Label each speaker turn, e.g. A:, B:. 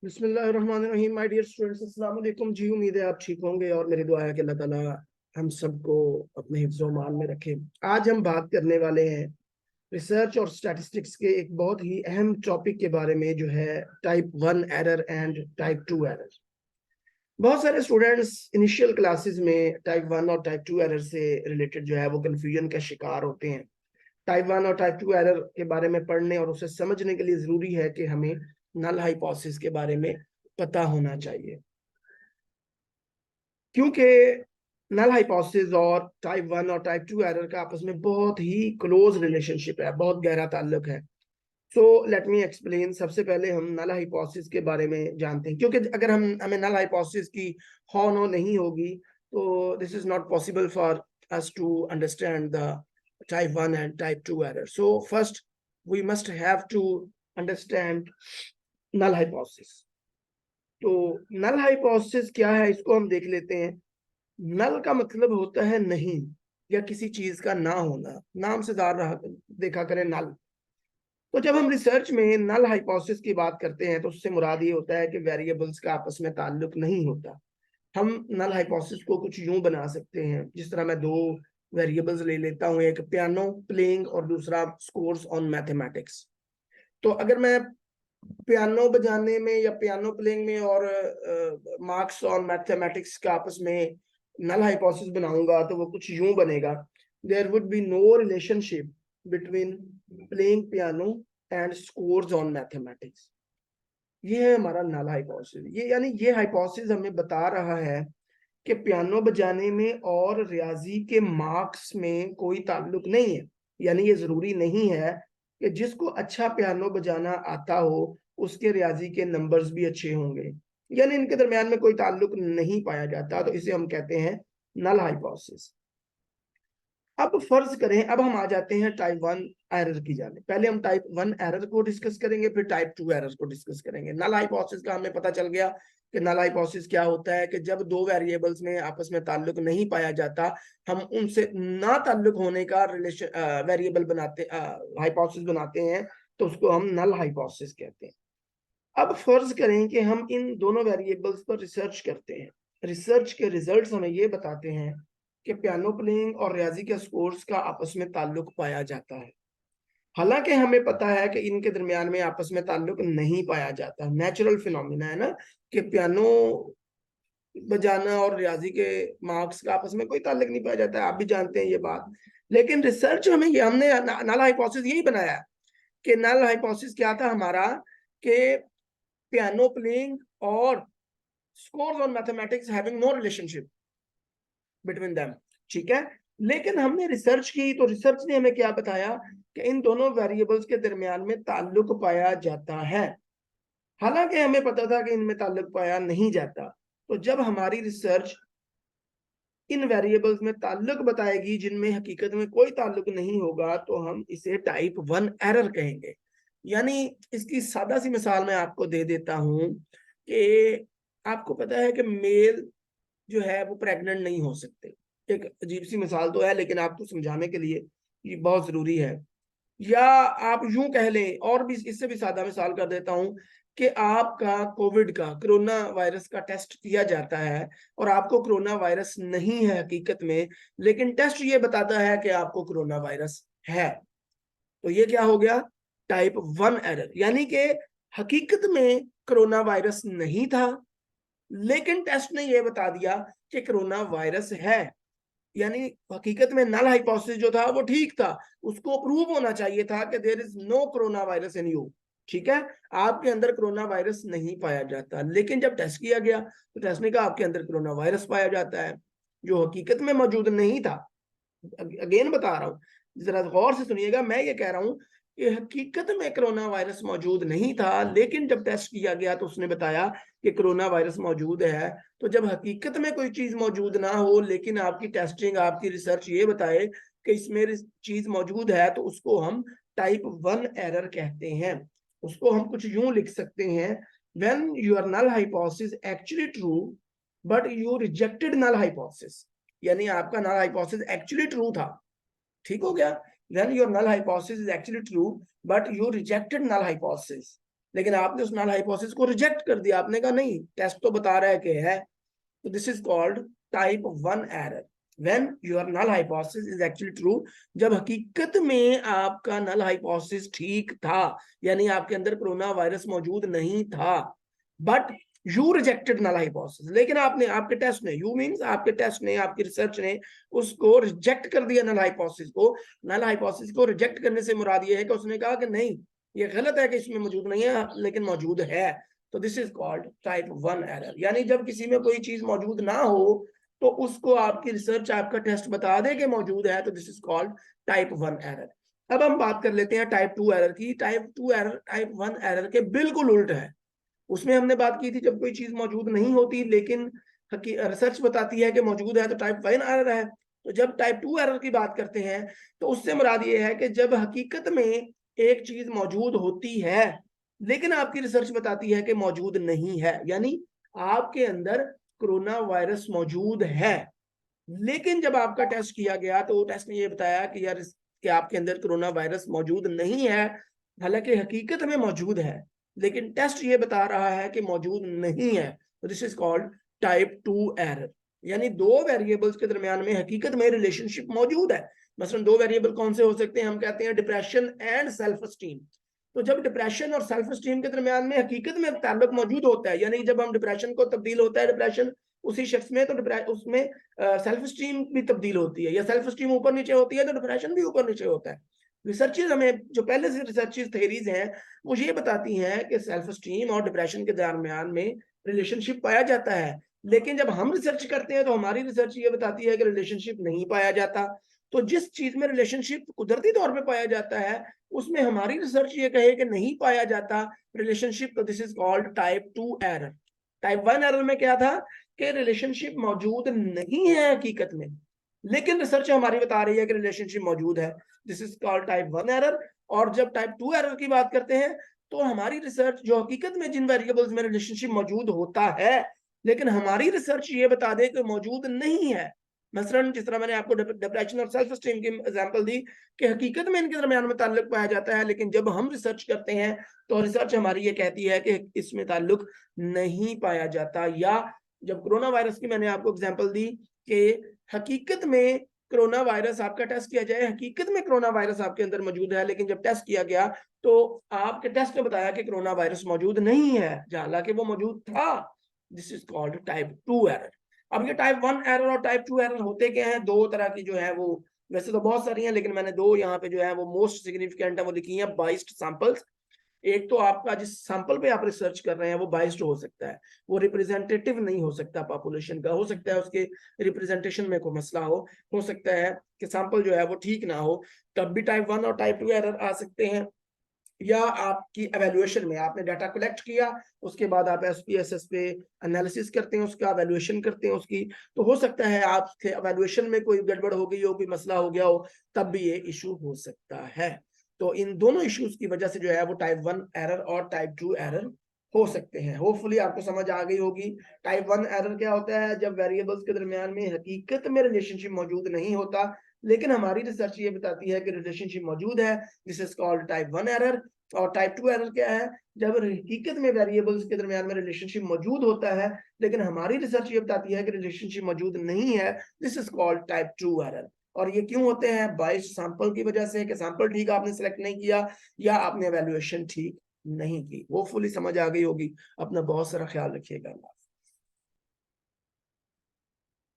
A: बिस्मिल्लाहिर्रहमानिर्रहीम। My dear students, अस्सलाम वालेकुम जी। उम्मीद है आप ठीक होंगे और मेरी दुआ है कि अल्लाह ताला हम सबको अपने हिफ्ज़-ओ मान में रखे। आज हम बात करने वाले हैं रिसर्च और स्टैटिस्टिक्स के एक बहुत ही अहम टॉपिक के बारे में, जो है type 1 error and type 2 error. बहुत सारे स्टूडेंट्स इनिशियल क्लासेस में टाइप 1 और टाइप 2 एरर से रिलेटेड जो है वो कंफ्यूजन का शिकार होते हैं। टाइप 1 और टाइप 2 एरर के बारे में पढ़ने और उसे समझने के लिए जरूरी है कि हमें नल हाइपोथेसिस के बारे में पता होना चाहिए, क्योंकि नल हाइपोथेसिस और टाइप 1 और टाइप 2 एरर का आपस में बहुत ही क्लोज रिलेशनशिप है, बहुत गहरा ताल्लुक है। So let me explain. सबसे पहले हम नल हाइपोथेसिस के बारे में जानते हैं, क्योंकि अगर हमें नल हाइपोथेसिस की हाँ नो नहीं होगी तो this is not possible for us to understand the type 1 and type 2 error. So first we must have to understand null hypothesis. तो नल हाइपोथेसिस क्या है, इसको हम देख लेते हैं। नल का मतलब होता है नहीं, या किसी चीज का ना होना। नाम से देखा करें नल। तो जब हम रिसर्च में नल हाइपोथेसिस की बात करते हैं तो उससे मुराद ये होता है कि वेरिएबल्स का आपस में ताल्लुक नहीं होता। हम नल हाइपोथेसिस को कुछ यूं बना सकते हैं, जिस तरह मैं दो वेरिएबल्स ले लेता हूं, एक पियानो प्लेइंग और दूसरा स्कोर्स ऑन मैथमेटिक्स। तो अगर मैं पियानो बजाने में या पियानो प्लेइंग में और मार्क्स ऑन मैथमेटिक्स का आपस में नल हाइपोथेसिस बनाऊंगा तो वो कुछ यूं बनेगा: there would be no relationship between playing piano and scores on mathematics. ये है हमारा नल हाइपोथेसिस। ये यानी ये हाइपोथेसिस हमें बता रहा है कि पियानो बजाने में और रियाजी के मार्क्स में कोई ताल्लुक नहीं है। यानी ये जरूरी नहीं है कि जिसको अच्छा पियानो बजाना आता हो उसके रियाजी के नंबर्स भी अच्छे होंगे, यानी इनके दरमियान में कोई ताल्लुक नहीं पाया जाता। तो इसे हम कहते हैं नल हाइपोथेसिस। अब फर्ज करें, अब हम आ जाते हैं टाइप 1 एरर की जाने। पहले हम टाइप 1 एरर को डिस्कस करेंगे, फिर टाइप 2 एरर को डिस्कस करेंगे। नल हाइपोथेसिस का हमें पता चल गया कि नल हाइपोथेसिस क्या होता है कि जब दो वेरिएबल्स में आपस में ताल्लुक नहीं पाया जाता, हम उनसे ना ताल्लुक होने का रिलेशन वेरिएबल बनाते हाइपोथेसिस बनाते हैं, तो उसको हम नल हाइपोथेसिस कहते हैं। अब फर्ज करें कि हम इन दोनों वेरिएबल्स पर रिसर्च करते हैं। रिसर्च के रिजल्ट्स हमें ये बताते हैं कि पियानो प्लेइंग और रियाजी के स्कोर्स का आपस में ताल्लुक पाया जाता है। हालांकि हमें पता है कि इनके दरमियान में आपस में ताल्लुक नहीं पाया जाता। नेचुरल फिनोमिना है ना, कि पियानो बजाना और रियाजी के मार्क्स का आपस में कोई ताल्लुक नहीं पाया जाता है, आप भी जानते हैं ये बात। लेकिन रिसर्च हमें हमने नल हाइपोथेसिस यही बनाया कि नल हाइपोथेसिस क्या था हमारा, कि पियानो प्लेइंग और scores on mathematics having no relationship between them। ठीक है, लेकिन हमने रिसर्च की तो रिसर्च ने हमें क्या बताया कि इन दोनों वेरिएबल्स के दरमियान में ताल्लुक पाया जाता है। हालांकि हमें पता था कि इनमें ताल्लुक पाया नहीं जाता। तो जब हमारी रिसर्च इन वेरिएबल्स में ताल्लुक बताएगी जिनमें हकीकत में कोई ताल्लुक नहीं होगा, तो हम इसे टाइप 1 एरर कहेंगे। यानी इसकी सादा सी मिसाल मैं आपको दे देता हूं कि आपको पता है कि मेल जो है वो प्रेग्नेंट नहीं हो सकते। एक अजीब सी मिसाल तो है, लेकिन आपको समझाने के लिए ये बहुत जरूरी है। या आप यूं कह लें, और भी इससे भी सादा मिसाल कर देता हूं, कि आपका कोविड का, कोरोना वायरस का टेस्ट किया जाता है और आपको कोरोना वायरस नहीं है हकीकत में, लेकिन टेस्ट ये बताता है कि आपको कोरोना वायरस है। तो ये क्या हो गया? Type 1 error. यानी कि हकीकत में कोरोना वायरस नहीं था, लेकिन टेस्ट ने यह बता दिया कि कोरोना वायरस है। यानी हकीकत में नल हाइपोथेसिस जो था वो ठीक था, उसको प्रूव होना चाहिए था कि there is no corona virus in you. ठीक है, आपके अंदर कोरोना वायरस नहीं पाया जाता, लेकिन जब टेस्ट किया गया तो टेस्ट ने कहा आपके अंदर कोरोना वायरस पाया जाता है, जो हकीकत में मौजूद नहीं था। अगेन बता रहा हूँ, जरा गौर से सुनिएगा। मैं ये कह रहा हूँ कि हकीकत में कोरोना वायरस मौजूद नहीं था, लेकिन जब टेस्ट किया गया तो उसने बताया कि कोरोना वायरस मौजूद है। तो जब हकीकत में कोई चीज मौजूद ना हो, लेकिन आपकी टेस्टिंग, आपकी रिसर्च ये बताए कि इसमें चीज मौजूद है, तो उसको हम टाइप 1 एरर कहते हैं। उसको हम कुछ यूं लिख सकते हैं: when your null hypothesis actually true but you rejected null hypothesis. यानी आपका नल हाइपोथेसिस एक्चुअली ट्रू था, ठीक हो गया। Then your null hypothesis is actually true but you rejected null hypothesis। लेकिन आपने उस नल हाइपोथेसिस को रिजेक्ट कर दिया, आपने कहा नहीं टेस्ट तो बता रहा है कि है। तो this is called type 1 error, when your null hypothesis is actually true, जब हकीकत में आपका नल हाइपोथेसिस ठीक था, यानी आपके अंदर कोरोना वायरस मौजूद नहीं था, but you rejected null hypothesis, लेकिन आपने, आपके टेस्ट ने, यू मींस आपके टेस्ट ने, आपकी रिसर्च ने उसको रिजेक्ट कर दिया नल हाइपोथेसिस को। नल हाइपोथेसिस को रिजेक्ट करने से मुराद ये है कि उसने कहा कि नहीं ये गलत है कि इसमें मौजूद नहीं है, लेकिन मौजूद है। तो this is called type 1 error, यानी जब किसी में कोई चीज मौजूद ना हो तो उसको आपकी रिसर्च, आपका टेस्ट बता दे कि मौजूद है, तो this is called type 1 error. अब हम बात कर लेते हैं टाइप 2 एरर की। टाइप 2 एरर टाइप 1 एरर के बिल्कुल उल्ट है। उसमें हमने बात की थी जब कोई चीज मौजूद नहीं होती लेकिन रिसर्च बताती है कि मौजूद है, तो टाइप 1 एरर है। तो जब टाइप 2 एरर की बात करते हैं तो उससे मुराद ये है कि जब हकीकत में एक चीज मौजूद होती है लेकिन आपकी रिसर्च बताती है कि मौजूद नहीं है, यानी आपके अंदर कोरोना वायरस मौजूद है, लेकिन जब आपका टेस्ट किया गया तो टेस्ट ने ये बताया कि यार कि आपके अंदर कोरोना वायरस मौजूद नहीं है, हालांकि हकीकत में मौजूद है, लेकिन टेस्ट ये बता रहा है कि मौजूद नहीं है। तो this is called type 2 error, यानी दो वेरिएबल्स के दरमियान में हकीकत में रिलेशनशिप मौजूद है। मसलन दो वेरिएबल कौन से हो सकते हैं, हम कहते हैं डिप्रेशन एंड सेल्फ स्टीम। तो जब डिप्रेशन और सेल्फ स्टीम के दरमियान में हकीकत में ताल्लुक मौजूद होता है, यानी जब हम डिप्रेशन को तब्दील होता है डिप्रेशन उसी शख्स में, तो उसमें सेल्फ स्टीम भी तब्दील होती है, या सेल्फ स्टीम ऊपर नीचे होती है तो डिप्रेशन भी ऊपर नीचे होता है। रिसर्चेज हमें, जो पहले से रिसर्चेज थेरीज हैं वो ये बताती हैं कि सेल्फ स्टीम और डिप्रेशन के दरमियान में रिलेशनशिप पाया जाता है, लेकिन जब हम रिसर्च करते हैं तो हमारी रिसर्च ये बताती है कि रिलेशनशिप नहीं पाया जाता। तो जिस चीज में रिलेशनशिप कुदरती तौर पे पाया जाता है उसमें हमारी रिसर्च ये कहे कि नहीं पाया जाता रिलेशनशिप, तो this is called type 2 error. Type 1 error में क्या था कि रिलेशनशिप मौजूद नहीं है हकीकत में, लेकिन रिसर्च हमारी बता रही है कि रिलेशनशिप मौजूद है, this is called type 1 error. और जब टाइप 2 एरर की बात करते हैं तो हमारी रिसर्च जो हकीकत में जिन वेरिएबल्स में रिलेशनशिप मौजूद होता है लेकिन हमारी रिसर्च ये बता दे कि मौजूद नहीं है, मसलन जिस तरह मैंने आपको डिप्रेशन और सेल्फ स्टीम की एग्जांपल दी कि हकीकत में इनके दरमियान में ताल्लुक पाया जाता है, लेकिन जब हम रिसर्च करते हैं तो रिसर्च हमारी ये कहती है कि इसमें ताल्लुक नहीं पाया जाता। या जब कोरोना वायरस की मैंने आपको एग्जांपल दी कि हकीकत में कोरोना वायरस आपका टेस्ट किया जाए, हकीकत में कोरोना वायरस आपके अंदर मौजूद है, लेकिन जब टेस्ट किया गया तो आपके टेस्ट ने बताया कि कोरोना वायरस मौजूद नहीं है, हालांकि वो मौजूद था। This is called type 2 error. अब ये टाइप 1 एरर और टाइप 2 एरर होते क्या हैं, दो तरह की जो है वो, वैसे तो बहुत सारी हैं लेकिन मैंने दो यहाँ पे जो है वो मोस्ट सिग्निफिकेंट है वो लिखी है, बाइस्ड सैंपल्स। एक तो आपका जिस सैंपल पे आप रिसर्च कर रहे हैं वो बाइस्ड हो सकता है, वो रिप्रेजेंटेटिव नहीं हो सकता पॉपुलेशन का, हो सकता है उसके रिप्रेजेंटेशन में कोई मसला हो सकता है कि सैंपल जो है वो ठीक ना हो, तब भी टाइप 1 और टाइप 2 एरर आ सकते हैं। या आपकी एवेल्युएशन में आपने डाटा कलेक्ट किया, उसके बाद आप SPSS पे एनालिसिस करते हैं, उसका एवेल्युएशन करते हैं उसकी, तो हो सकता है आपके एवेल्युएशन में कोई गड़बड़ हो गई हो, कोई मसला हो गया हो, तब भी ये इशू हो सकता है। तो इन दोनों इश्यूज की वजह से जो है वो टाइप 1 एरर और टाइप 2 एरर हो सकते हैं। होपफुली आपको समझ आ गई होगी। टाइप 1 एरर क्या होता है, जब वेरिएबल्स के दरमियान में हकीकत में रिलेशनशिप मौजूद नहीं होता लेकिन हमारी रिसर्च ये बताती है कि रिलेशनशिप मौजूद है, this is called type 1 error. और टाइप 2 एरर क्या है, जब हकीकत में वेरिएबल्स के दरमियान में रिलेशनशिप मौजूद होता है लेकिन हमारी रिसर्च ये बताती है कि रिलेशनशिप मौजूद नहीं है, this is called type 2 error. और ये क्यों होते हैं, बाइस्ड सैंपल की वजह से, कि सैंपल ठीक आपने सेलेक्ट नहीं किया या आपने एवेल्युएशन ठीक नहीं की। वो फुली समझ आ गई होगी। अपना बहुत सारा ख्याल रखिएगा।